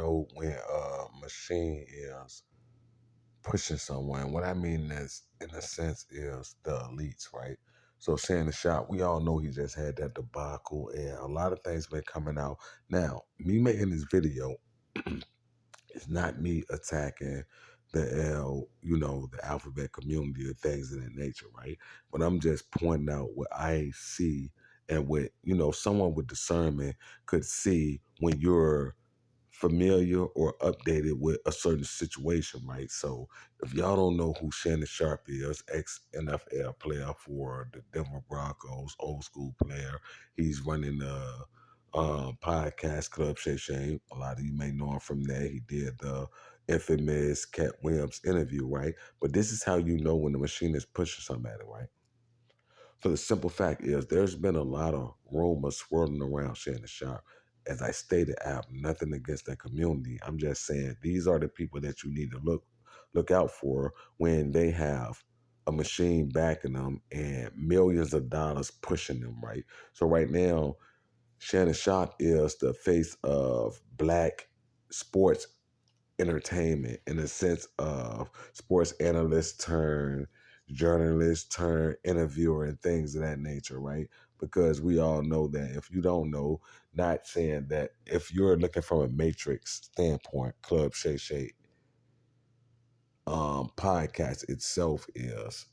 when a machine is pushing someone, what I mean is, in a sense, is the elites, right? So Shannon Sharpe, we all know he just had that debacle, and a lot of things been coming out. Now, me making this video it's not me attacking the alphabet community or things of that nature, right? But I'm just pointing out what I see and what, someone with discernment could see when you're familiar or updated with a certain situation, right? So if y'all don't know who Shannon Sharpe is, ex NFL player for the Denver Broncos, old school player, he's running the podcast Club Shay Shay. A lot of you may know him from there. He did the infamous Cat Williams interview, right? But this is how you know when the machine is pushing somebody, right? For the simple fact is, there's been a lot of rumors swirling around Shannon Sharpe. As I stated, I have nothing against that community. I'm just saying these are the people that you need to look out for when they have a machine backing them and millions of dollars pushing them, right? So right now, Shannon Sharpe is the face of black sports entertainment in the sense of sports analyst turn journalist turn interviewer and things of that nature, right? Because we all know that if you don't know, not saying that if you're looking from a matrix standpoint, Club Shay Shay podcast itself is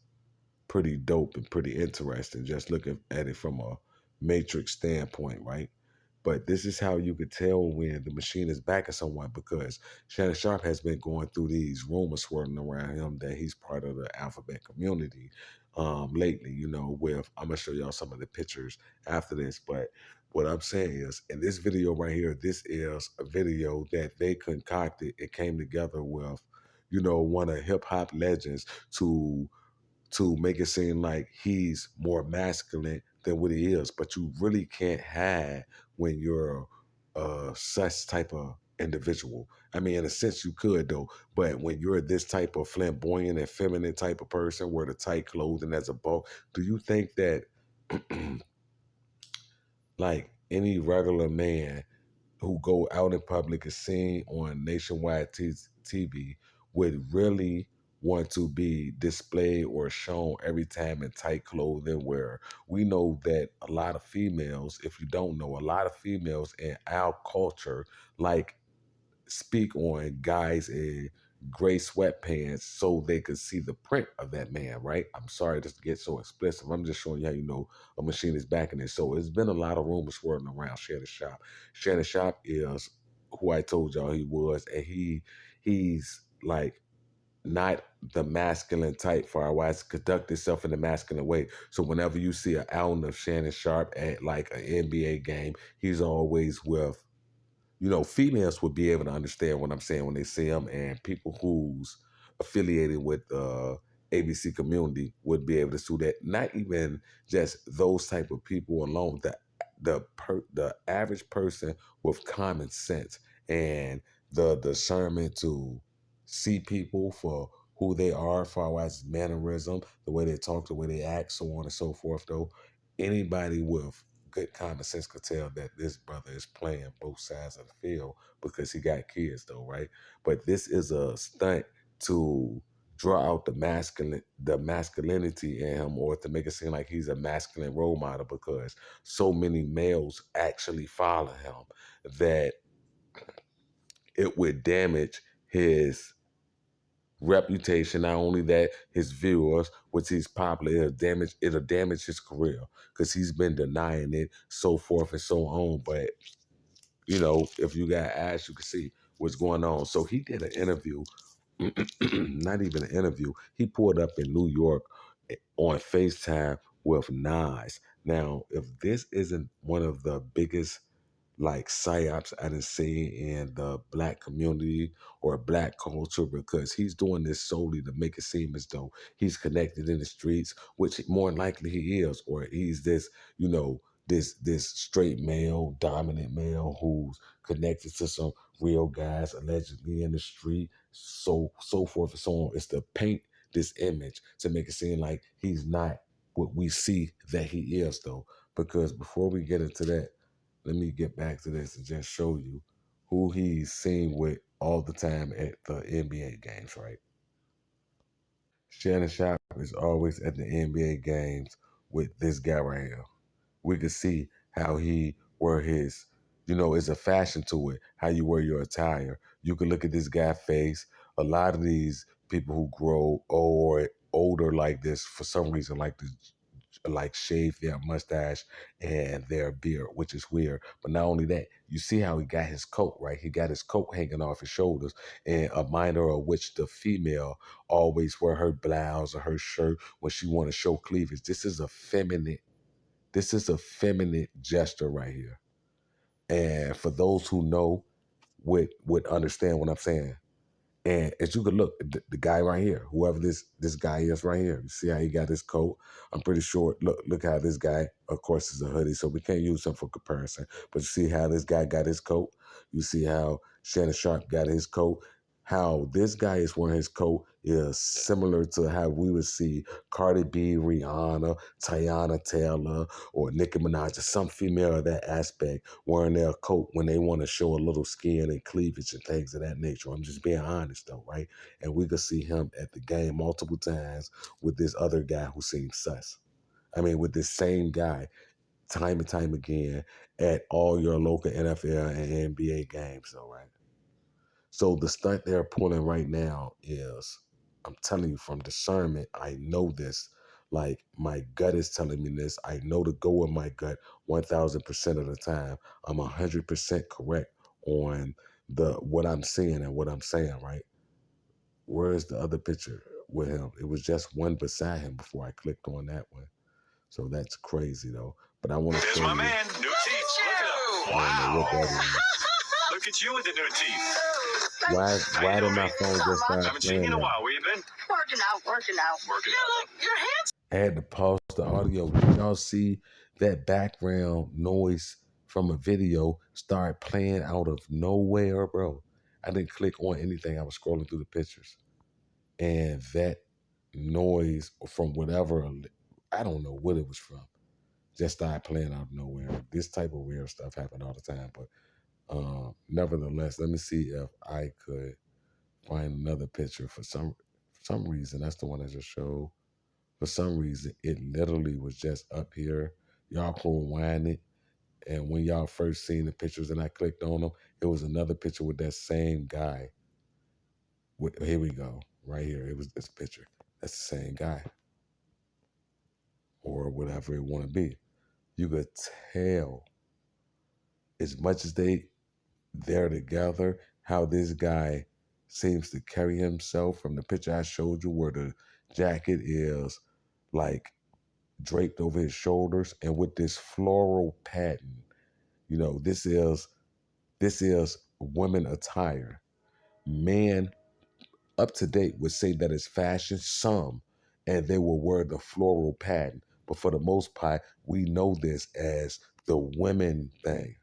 pretty dope and pretty interesting just looking at it from a matrix standpoint, right? But this is how you could tell when the machine is backing someone because Shannon Sharpe has been going through these rumors swirling around him that he's part of the alphabet community lately, with I'm gonna show y'all some of the pictures after this. But what I'm saying is in this video right here, this is a video that they concocted. It came together with, one of hip hop legends to make it seem like he's more masculine than what he is. But you really can't hide when you're such type of individual. I mean, in a sense, you could though. But when you're this type of flamboyant and feminine type of person, wear the tight clothing as a bulk, do you think that like any regular man who go out in public is seen on nationwide TV would really want to be displayed or shown every time in tight clothing where we know that a lot of females, if you don't know, a lot of females in our culture like speak on guys in gray sweatpants so they could see the print of that man, right? I'm sorry to get so explicit. I'm just showing you how you know a machine is backing it. So it's been a lot of rumors swirling around Shannon Sharpe. Shannon Sharpe is who I told y'all he was, and he's like not the masculine type for our wives conduct itself in a masculine way. So whenever you see an outing of Shannon Sharpe at like an NBA game, he's always with females would be able to understand what I'm saying when they see him, and people who's affiliated with the ABC community would be able to see that. Not even just those type of people alone, the average person with common sense and the discernment to see people for who they are, far as mannerism, the way they talk, the way they act, so on and so forth. Though anybody with good common sense could tell that this brother is playing both sides of the field because he got kids though, right? But this is a stunt to draw out the masculinity in him or to make it seem like he's a masculine role model because so many males actually follow him that it would damage his reputation. Not only that, his viewers, which he's popular, it'll damage his career because he's been denying it, so forth and so on. But if you got eyes, you can see what's going on. So he did an interview, not even an interview. He pulled up in New York on FaceTime with Nas. Now, if this isn't one of the biggest like psyops I didn't see in the black community or black culture because he's doing this solely to make it seem as though he's connected in the streets, which more than likely he is, or he's this, this straight male, dominant male who's connected to some real guys allegedly in the street, so forth and so on. It's to paint this image to make it seem like he's not what we see that he is though. Because before we get into that, let me get back to this and just show you who he's seen with all the time at the NBA games, right? Shannon Sharpe is always at the NBA games with this guy right here. We could see how he wear his, it's a fashion to it, how you wear your attire. You can look at this guy's face. A lot of these people who grow old or older like this, for some reason, like shave their mustache and their beard, which is weird. But not only that, you see how he got his coat, right? He got his coat hanging off his shoulders, and a minor of which the female always wear her blouse or her shirt when she want to show cleavage. This is a feminine gesture right here. And for those who know would understand what I'm saying. And as you could look, the guy right here, whoever this guy is right here, you see how he got his coat? I'm pretty sure. Look how this guy, of course, is a hoodie, so we can't use him for comparison. But you see how this guy got his coat? You see how Shannon Sharpe got his coat? How this guy is wearing his coat is similar to how we would see Cardi B, Rihanna, Tiana Taylor, or Nicki Minaj, or some female of that aspect wearing their coat when they want to show a little skin and cleavage and things of that nature. I'm just being honest though, right? And we could see him at the game multiple times with this other guy who seems sus. I mean, with this same guy, time and time again at all your local NFL and NBA games, though, right? So the stunt they're pulling right now is, I'm telling you from discernment, I know this. Like my gut is telling me this. I know to go with my gut 1,000% of the time. I'm 100% correct on the what I'm seeing and what I'm saying, right? Where's the other picture with him? It was just one beside him before I clicked on that one. So that's crazy though. But I want to There's show my you. man. New teeth. Look at him. I don't know what Wow. that is. Look at you with the new teeth. How Why you did doing, my baby? phone just start Haven't seen playing you in a that? while. Where you been? Working out. Working out. Your hands. I had to pause the audio. Did y'all see that background noise from a video start playing out of nowhere, bro? I didn't click on anything. I was scrolling through the pictures. And that noise from whatever, I don't know what it was from, just started playing out of nowhere. This type of weird stuff happened all the time. But nevertheless, let me see if I could find another picture for some reason. That's the one I just showed. For some reason, it literally was just up here. Y'all can rewind it. And when y'all first seen the pictures and I clicked on them, it was another picture with that same guy. Here we go. Right here. It was this picture. That's the same guy. Or whatever it want to be. You could tell as much as they're together, how this guy seems to carry himself from the picture I showed you where the jacket is like draped over his shoulders and with this floral pattern. This is women attire. Men up to date would say that it's fashion, some, and they will wear the floral pattern. But for the most part, we know this as the women thing.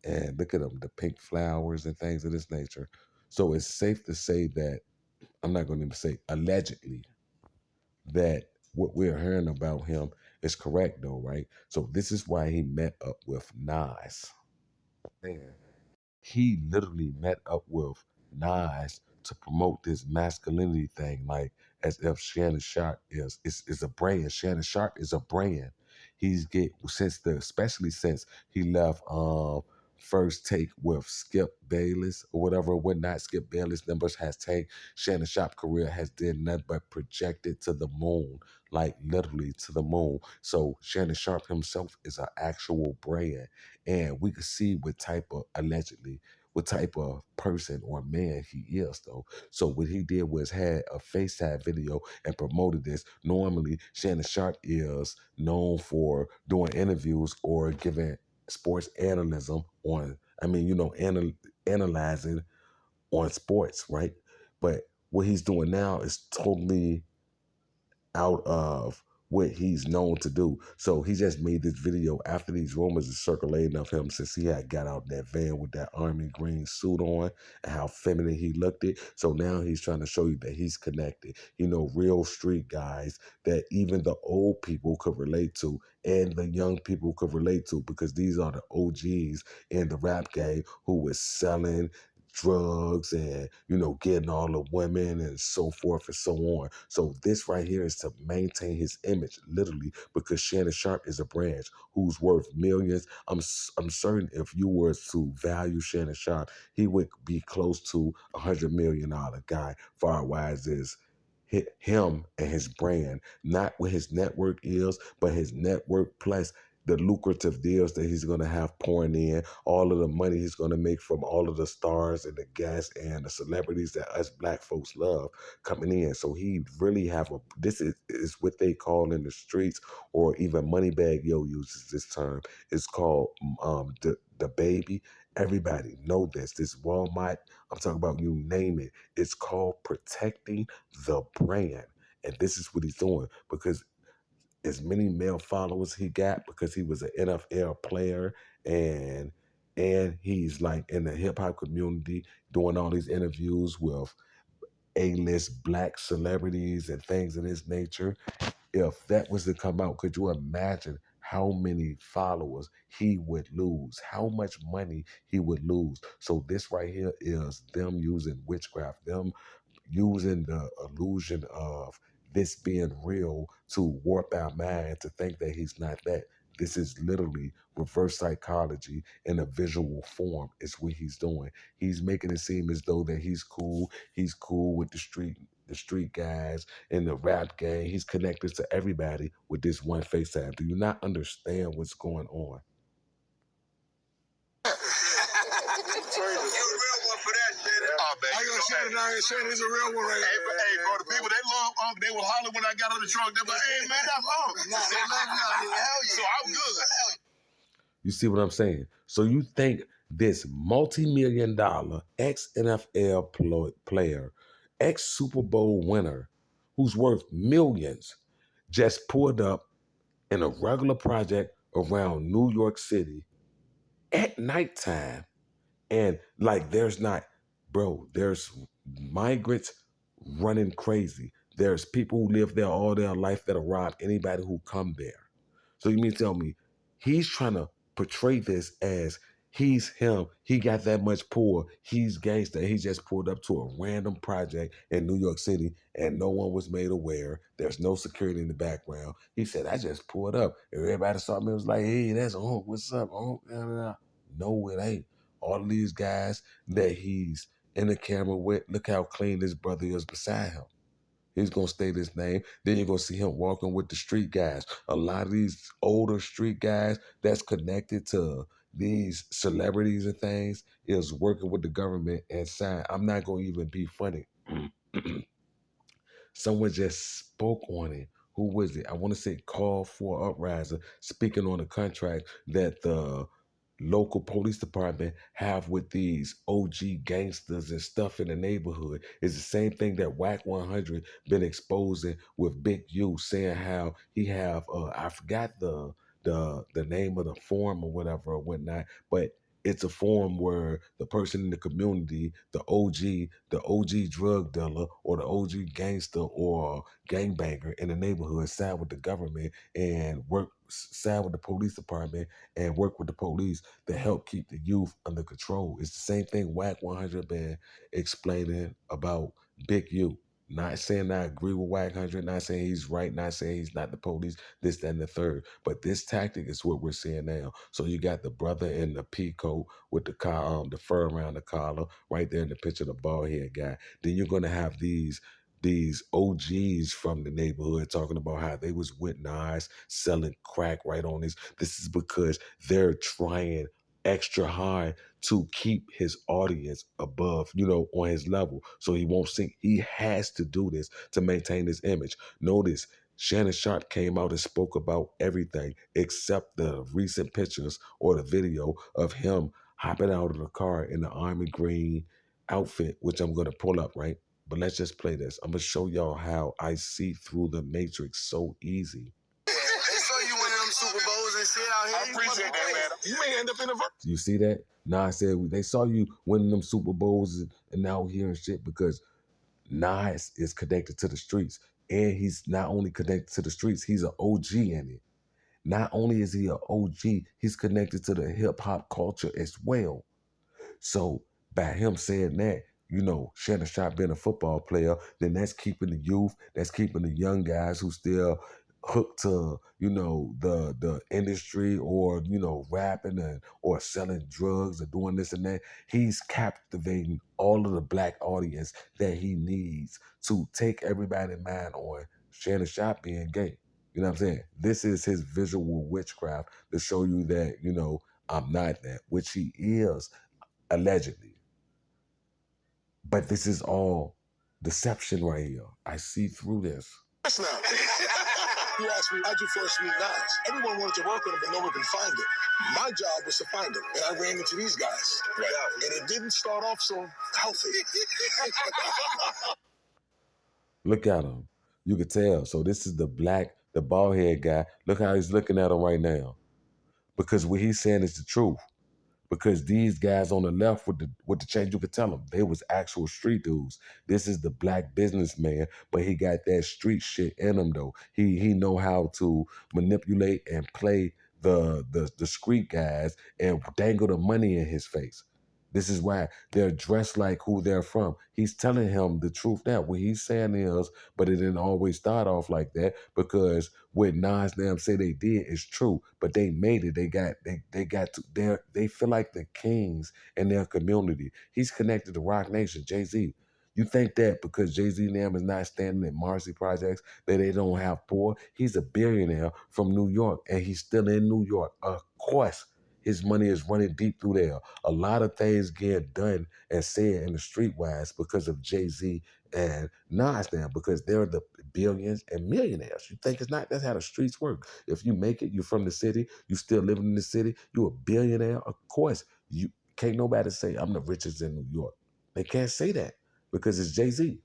And look at them, the pink flowers and things of this nature. So it's safe to say that, I'm not going to even say allegedly, that what we're hearing about him is correct though, right? So this is why he met up with Nas. Man, he literally met up with Nas to promote this masculinity thing, like as if Shannon Sharpe is a brand. Shannon Sharpe is a brand. He's get especially since he left First Take with Skip Bayless or whatever, whatnot. Skip Bayless numbers has tanked. Shannon Sharpe career has did nothing but projected to the moon, like literally to the moon. So Shannon Sharpe himself is an actual brand. And we could see what type of, allegedly, what type of person or man he is, though. So what he did was had a FaceTime video and promoted this. Normally, Shannon Sharpe is known for doing interviews or giving sports analyzm on, analyzing on sports, right? But what he's doing now is totally out of what he's known to do. So he just made this video after these rumors are circulating of him since he had got out that van with that army green suit on and how feminine he looked it. So now he's trying to show you that he's connected. You know, real street guys that even the old people could relate to and the young people could relate to because these are the OGs in the rap game who was selling drugs and getting all the women and so forth and so on. So this right here is to maintain his image literally because Shannon Sharpe is a branch who's worth millions. I'm certain if you were to value Shannon Sharpe, he would be close to $100 million guy far wise is him and his brand, not what his network is, but his network plus the lucrative deals that he's going to have pouring in, all of the money he's going to make from all of the stars and the guests and the celebrities that us black folks love coming in. So he really have this is what they call in the streets, or even Moneybag Yo uses this term. It's called the baby. Everybody know this. This Walmart, I'm talking about, you name it. It's called protecting the brand. And this is what he's doing because as many male followers he got because he was an NFL player and he's like in the hip hop community doing all these interviews with A-list black celebrities and things of this nature. If that was to come out, could you imagine how many followers he would lose, how much money he would lose? So this right here is them using witchcraft, them using the illusion of this being real to warp our mind to think that he's not that. This is literally reverse psychology in a visual form. Is what he's doing. He's making it seem as though that he's cool. He's cool with the street guys in the rap game. He's connected to everybody with this one FaceTime. Do you not understand what's going on? You're a real one for that, Shannon. Oh, man. I got Shannon out here. Shannon is a real one right here. Hey, bro, the people, they love Unc. They will holler when I got on the truck. They're like, hey, man, that's Unc. They love me out here. So I'm good. You see what I'm saying? So you think this multi-million-dollar ex-NFL player, ex-Super Bowl winner, who's worth millions, just pulled up in a regular project around New York City at nighttime, and like there's not, bro, there's migrants running crazy. There's people who live there all their life that'll rob anybody who come there. So you mean to tell me he's trying to portray this as he's him, he got that much pull, he's gangster, he just pulled up to a random project in New York City and no one was made aware. There's no security in the background. He said, I just pulled up. And everybody saw me and was like, hey, that's Unc, what's up, Unc? No, it ain't. All of these guys that he's in the camera with, look how clean this brother is beside him. He's gonna state his name. Then you're gonna see him walking with the street guys. A lot of these older street guys that's connected to these celebrities and things is working with the government and sign. I'm not gonna even be funny. Someone just spoke on it. Who was it? I want to say Call for Upriser, speaking on a contract that the local police department have with these OG gangsters and stuff in the neighborhood is the same thing that Whack 100 been exposing with Big U, saying how he have I forgot the name of the form or whatever or whatnot, but it's a form where the person in the community, the OG drug dealer or the OG gangster or gangbanger in the neighborhood side with the government and side with the police department and work with the police to help keep the youth under control. It's the same thing Whack 100 been explaining about Big U. Not saying I agree with Whack 100, not saying he's right, not saying he's not the police, this, that, and the third. But this tactic is what we're seeing now. So you got the brother in the pea coat with the fur around the collar, right there in the picture, the bald head guy. Then you're gonna have these OGs from the neighborhood talking about how they was with Nas selling crack right on this. This is because they're trying extra hard to keep his audience above, on his level. So he won't sink. He has to do this to maintain his image. Notice Shannon Sharpe came out and spoke about everything except the recent pictures or the video of him hopping out of the car in the army green outfit, which I'm going to pull up, right? But let's just play this. I'm going to show y'all how I see through the matrix so easy. I appreciate that, man. You may end up in a verse. You see that? Nas said they saw you winning them Super Bowls and out here and shit because Nas is connected to the streets. And he's not only connected to the streets, he's an OG in it. Not only is he an OG, he's connected to the hip hop culture as well. So by him saying that, you know, Shannon Sharpe being a football player, then that's keeping the youth, that's keeping the young guys who still hooked to, you know, the industry or, you know, rapping and or selling drugs or doing this and that. He's captivating all of the black audience that he needs to take everybody's mind on Shannon Sharpe being gay. You know what I'm saying? This is his visual witchcraft to show you that, you know, I'm not that, which he is allegedly. But this is all deception right here. I see through this. Now, you asked me, how'd you first meet Nas? Everyone wanted to work with him, but no one could find him. My job was to find him, and I ran into these guys. Right. And it didn't start off so healthy. Look at him. You could tell. So this is the bald head guy. Look how he's looking at him right now. Because what he's saying is the truth. Because these guys on the left with the change, you could tell them they was actual street dudes. This is the black businessman, but he got that street shit in him though. He know how to manipulate and play the street guys and dangle the money in his face. This is why they're dressed like who they're from. He's telling him the truth now. What he's saying is, but it didn't always start off like that because what Nas them say they did is true, but they made it. They got to they feel like the kings in their community. He's connected to Rock Nation, Jay-Z. You think that because Jay-Z and them is not standing at Marcy Projects that they don't have poor? He's a billionaire from New York and he's still in New York. Of course, his money is running deep through there. A lot of things get done and said in the streetwise because of Jay-Z and Nas now, because they're the billions and millionaires. You think it's not? That's how the streets work. If you make it, you're from the city, you still living in the city, you're a billionaire. Of course, you can't nobody say I'm the richest in New York. They can't say that because it's Jay-Z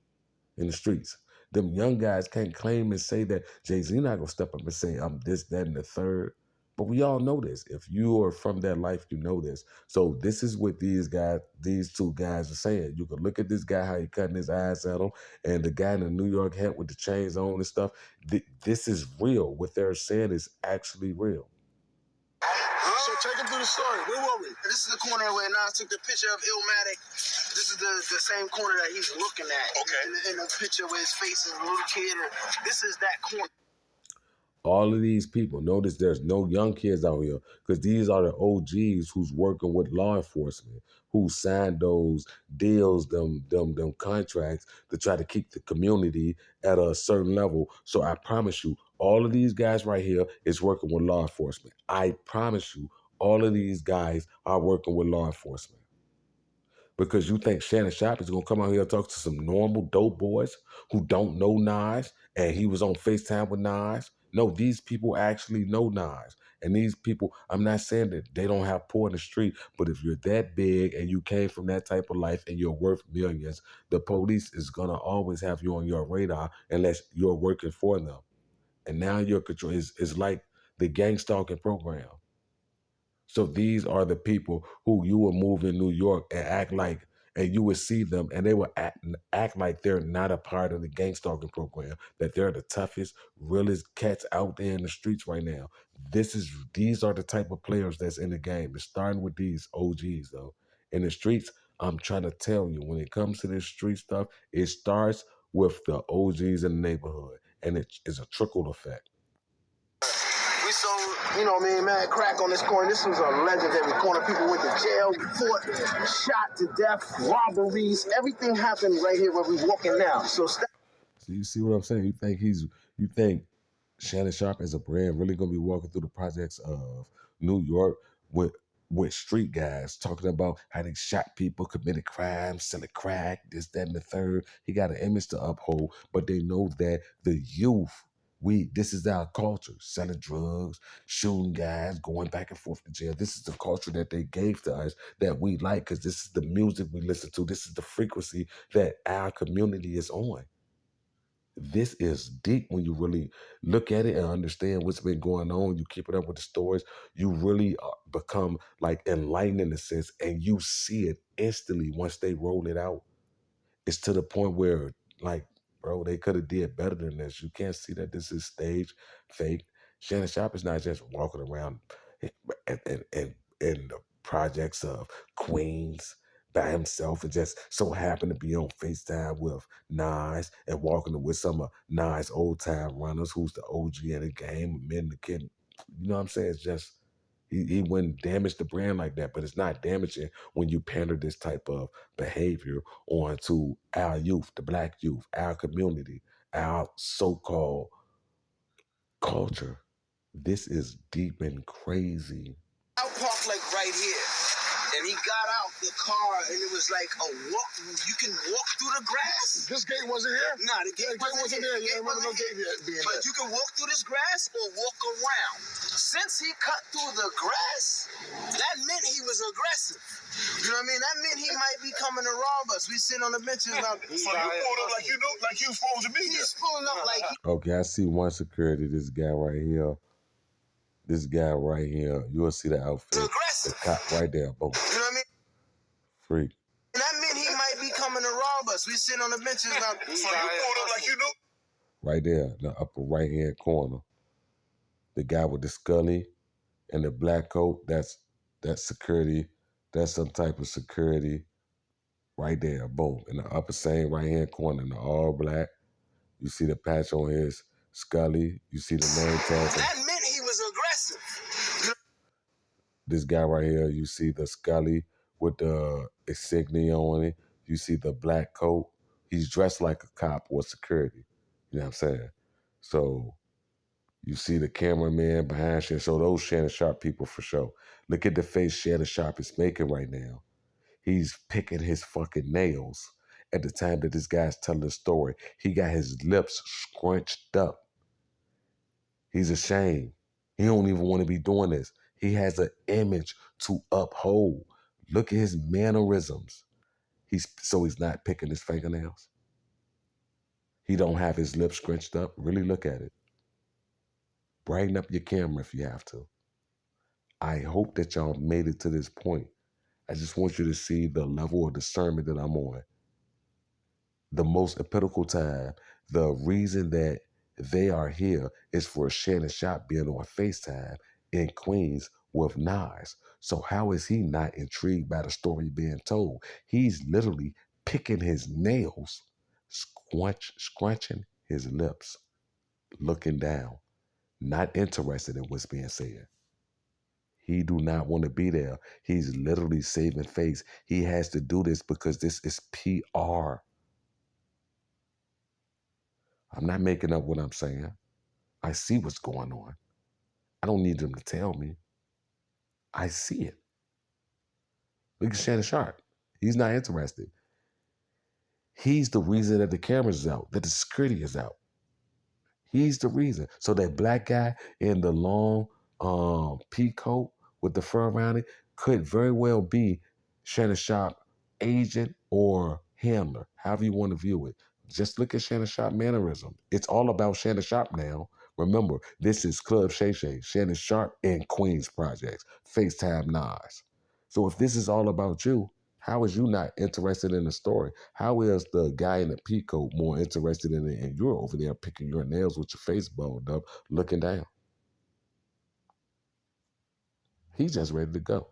in the streets. Them young guys can't claim and say that Jay-Z not gonna step up and say I'm this, that, and the third. But we all know this. If you are from that life, you know this. So this is what these two guys are saying. You can look at this guy, how he cutting his eyes at him, and the guy in the New York hat with the chains on and stuff. This is real. What they're saying is actually real. So take him through the story. Where were we? This is the corner where Nas took the picture of Illmatic. This is the same corner that he's looking at. Okay. In the picture where his face is a little kid. This is that corner. All of these people, notice there's no young kids out here because these are the OGs who's working with law enforcement, who signed those deals, them contracts to try to keep the community at a certain level. So I promise you, all of these guys right here is working with law enforcement. I promise you, all of these guys are working with law enforcement. Because you think Shannon Sharpe is gonna come out here and talk to some normal dope boys who don't know Nas and he was on FaceTime with Nas? No, these people actually know Nas. And these people, I'm not saying that they don't have poor in the street, but if you're that big and you came from that type of life and you're worth millions, the police is gonna always have you on your radar unless you're working for them. And now your control is like the gang stalking program. So these are the people who you will move in New York and act like, and you would see them and they will act like they're not a part of the gang stalking program, that they're the toughest, realest cats out there in the streets right now. These are the type of players that's in the game. It's starting with these OGs though. In the streets, I'm trying to tell you, when it comes to this street stuff, it starts with the OGs in the neighborhood and it is a trickle effect. We sold, you know what I mean, mad crack on this corner. This was a legendary corner. People went to jail, fought, shot to death, robberies. Everything happened right here where we're walking now. So you see what I'm saying? You think Shannon Sharpe as a brand really gonna be walking through the projects of New York with street guys talking about how they shot people, committed crimes, selling crack, this, that, and the third. He got an image to uphold, but they know that the youth, this is our culture, selling drugs, shooting guys, going back and forth to jail. This is the culture that they gave to us that we like because this is the music we listen to. This is the frequency that our community is on. This is deep when you really look at it and understand what's been going on. You keep it up with the stories. You really become like enlightened in a sense, and you see it instantly once they roll it out. It's to the point where, like, bro, they could have did better than this. You can't see that this is staged, fake. Shannon Sharpe is not just walking around in the projects of Queens by himself and just so happened to be on FaceTime with Nas and walking with some of Nas old time runners who's the OG in the game, men the kid. You know what I'm saying? It's just he wouldn't damage the brand like that, but it's not damaging when you pander this type of behavior onto our youth, the black youth, our community, our so-called culture. This is deep and crazy. I parked like right here. And he got out the car and it was like a walk. You can walk through the grass. This gate wasn't here? Nah, the gate wasn't there. You remember no gate being there. But you can walk through this grass or walk around. Since he cut through the grass, that meant he was aggressive. You know what I mean? That meant he might be coming to rob us. We sitting on the benches now. So you pulled up like you knew, like you supposed to be. He's pulling up like Okay, I see one security, this guy right here. This guy right here, you'll see the outfit. The cop right there, boom. You know what I mean? Freak. And that meant he might be coming to rob us. We sitting on the benches now. So you pulled up like you knew. Right there, in the upper right hand corner. The guy with the scully and the black coat, that's security. That's some type of security. Right there, boom. In the upper same right hand corner, in the all black. You see the patch on his scully. You see the name tag. That meant he was aggressive. This guy right here, you see the scully with the insignia on it. You see the black coat. He's dressed like a cop or security. You know what I'm saying? So you see the cameraman behind Shannon. So those Shannon Sharpe people for sure. Look at the face Shannon Sharpe is making right now. He's picking his fucking nails at the time that this guy's telling the story. He got his lips scrunched up. He's ashamed. He don't even want to be doing this. He has an image to uphold. Look at his mannerisms. He's not picking his fingernails. He don't have his lips scrunched up. Really look at it. Brighten up your camera if you have to. I hope that y'all made it to this point. I just want you to see the level of discernment that I'm on. The most epical time, the reason that they are here is for Shannon Sharpe being on FaceTime in Queens with Nas. So how is he not intrigued by the story being told? He's literally picking his nails, scrunching his lips, looking down, not interested in what's being said. He do not want to be there. He's literally saving face. He has to do this because this is PR. I'm not making up what I'm saying. I see what's going on. I don't need them to tell me. I see it. Look at Shannon Sharpe. He's not interested. He's the reason that the camera's out, that the security is out. He's the reason. So that black guy in the long pea coat with the fur around it could very well be Shannon Sharpe agent or handler, however you want to view it. Just look at Shannon Sharpe mannerism. It's all about Shannon Sharpe now. Remember, this is Club Shay Shay, Shannon Sharpe and Queens Projects, FaceTime Nas. So if this is all about you, how is you not interested in the story? How is the guy in the peacoat more interested in it and you're over there picking your nails with your face bowed up, looking down? He's just ready to go.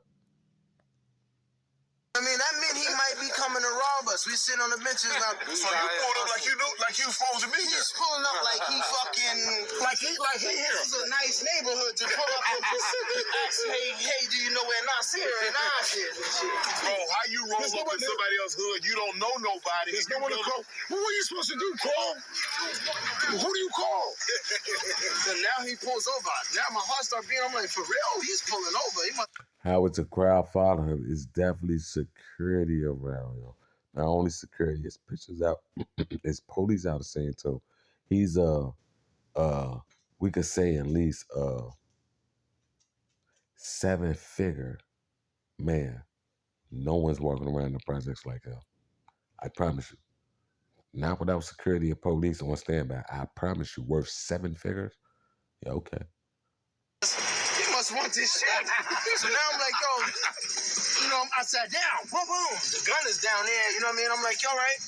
I mean, that meant he might be coming to rob us. We sitting on the benches now. So you pulled up like you knew, like you supposed to be. He's pulling up like he fucking, like he here. This is a nice neighborhood to pull up and just ask, hey, do you know where Nas here and Nas is and shit. Bro, how you roll up in somebody else's hood? You don't know nobody. There's no one to call. Well, what are you supposed to do, call? Who do you call? And now he pulls over. Now my heart starts beating. I'm like, for real? He's pulling over. He must. How it's a crowd following him is definitely security around him. Not only security, it's pictures out, it's police out the same too. He's we could say at least a 7-figure man. No one's walking around the projects like him. I promise you. Not without security and police on standby. I promise you, worth 7 figures. Yeah, okay. He must want this shit. So now I'm like, yo, I sat down. Boom, boom. The gun is down there. You know what I mean? I'm like, all right,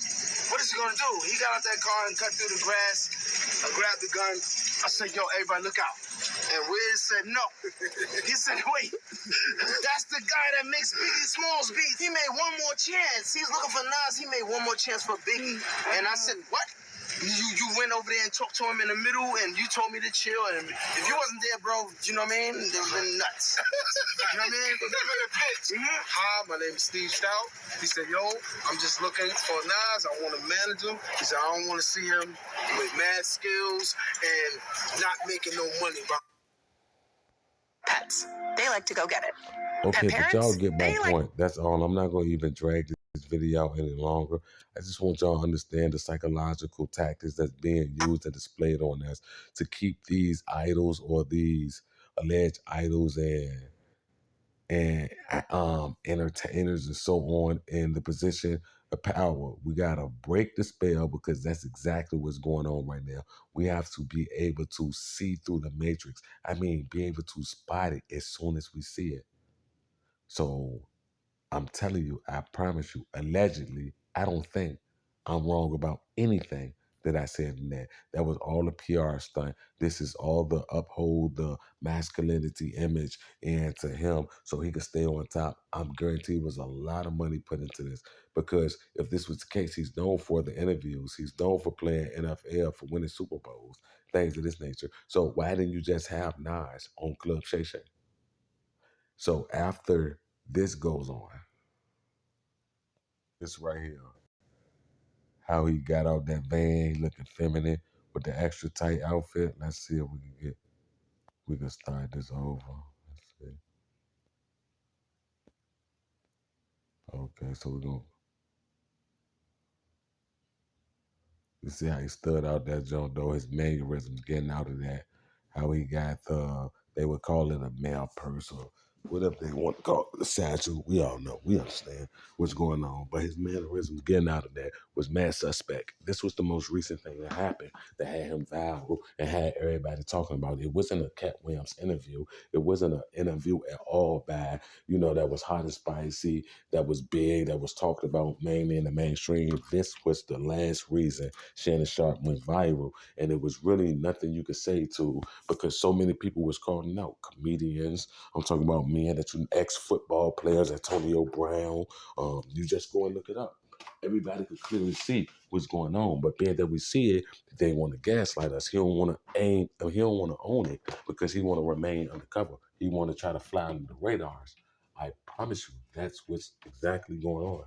what is he gonna do? He got out that car and cut through the grass. I grabbed the gun. I said, yo, everybody look out. And Wiz said no. He said, wait, that's the guy that makes Biggie Smalls beats. He made one more chance. He's looking for Nas. He made one more chance for Biggie. And I said, what? You went over there and talked to him in the middle, and you told me to chill. And if you wasn't there, bro, you know what I mean? It would have been nuts. You know what I mean? Hi, my name is Steve Stout. He said, yo, I'm just looking for Nas. I want to manage him. He said, I don't want to see him with mad skills and not making no money, bro. Pets, they like to go get it. Okay, Pet but y'all parents, get my they like point. That's all. I'm not going to even drag this video out any longer. I just want y'all to understand the psychological tactics that's being used and displayed on us to keep these idols or these alleged idols and entertainers and so on in the position of power. We gotta break the spell because that's exactly what's going on right now. We have to be able to see through the matrix. I mean, be able to spot it as soon as we see it. So I'm telling you, I promise you, allegedly, I don't think I'm wrong about anything that I said in that. That was all a PR stunt. This is all the uphold the masculinity image and to him so he could stay on top. I'm guaranteed was a lot of money put into this because if this was the case, he's known for the interviews. He's known for playing NFL, for winning Super Bowls, things of this nature. So why didn't you just have Nas on Club Shay Shay? So after this goes on, this right here, how he got out that van looking feminine with the extra tight outfit. Let's see if we can start this over. Let's see. Okay, so we're gonna you see how he stood out that joint though, his mannerisms getting out of that, how he got they would call it a male purse or whatever they want to call it, the satchel. We all know, we understand what's going on. But his mannerisms getting out of that was mad suspect. This was the most recent thing that happened that had him viral and had everybody talking about it. It wasn't a Cat Williams interview. It wasn't an interview at all by, that was hot and spicy, that was big, that was talked about mainly in the mainstream. This was the last reason Shannon Sharpe went viral. And it was really nothing you could say to because so many people was calling out comedians. I'm talking about men that you ex-football players, Antonio Brown. You just go and look it up. Everybody could clearly see what's going on, but being that we see it, they want to gaslight us. He don't want to aim, he don't want to own it because he want to remain undercover. He want to try to fly under the radars. I promise you, that's what's exactly going on.